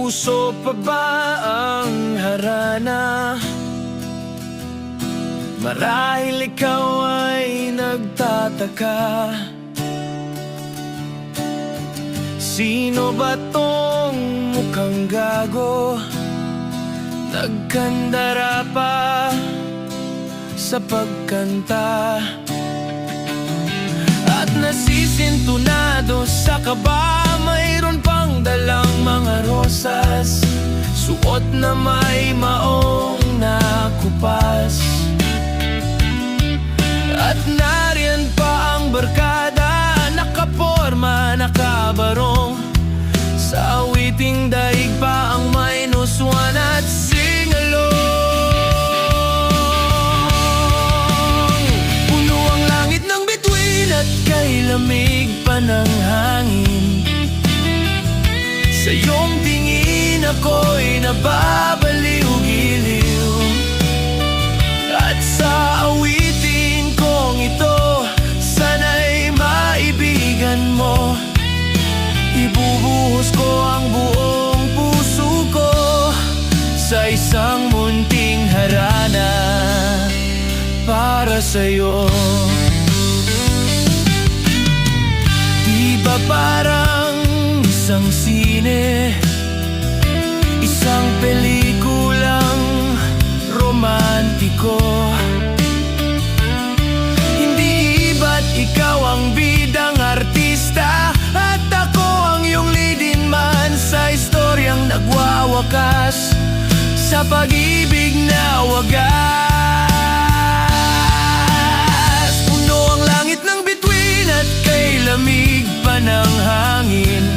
Uso pa ba ang harana? Marahil ikaw ay nagtataka, sino ba tong mukhang gago? Nagkandara pa sa pagkanta at nasisintunado sa kaba. Mayroon pang dalang mga rosas, suot na may maong nakupas. At nariyan pa ang barkada, nakaporma, nakabarong. Sa awiting daig pa ang minus one at sing along. Puno ang langit ng bituin at kay lamig pa ng hangin. Sa iyong tingin ako'y nababaliw-giliw. At sa awitin kong ito, sana'y maibigan mo. Ibubuhos ko ang buong puso ko sa isang munting harana para sa'yo. Di ba parang isang sine, isang pelikulang romantiko? Hindi ba't ikaw ang bidang artista at ako ang iyong leading man sa istoryang nagwawakas sa pag-ibig na wagas? Puno ang langit ng bituin at kay lamig pa ng hangin.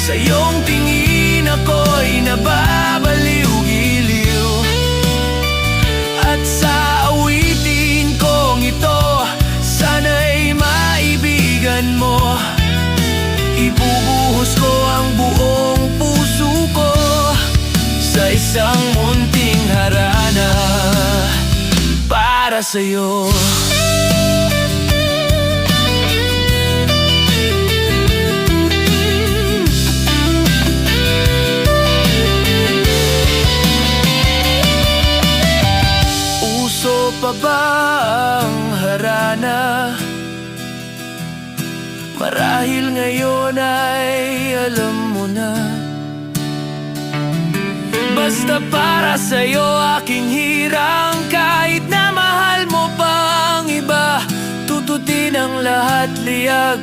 Sa iyong tingin ako'y nababaliw-giliw. At sa awitin kong ito, sana'y maibigan mo. Ibubuhos ko ang buong puso ko sa isang munting harana para sa'yo. Pa ba ang harana? Marahil ngayon ay alam mo na. Basta para sa'yo aking hirang, kahit na mahal mo pa ang iba, tututin ang lahat liyag,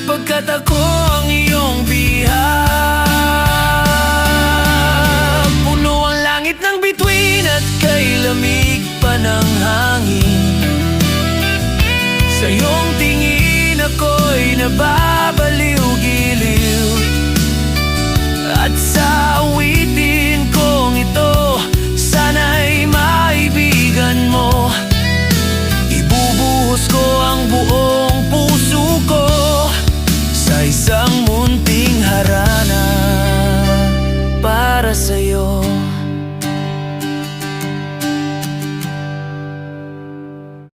pagkat ako ang iyong bihag. Puno ang langit ng bituin at kay lamig pa ng hangin. Sa iyong tingin ako'y nababaliw.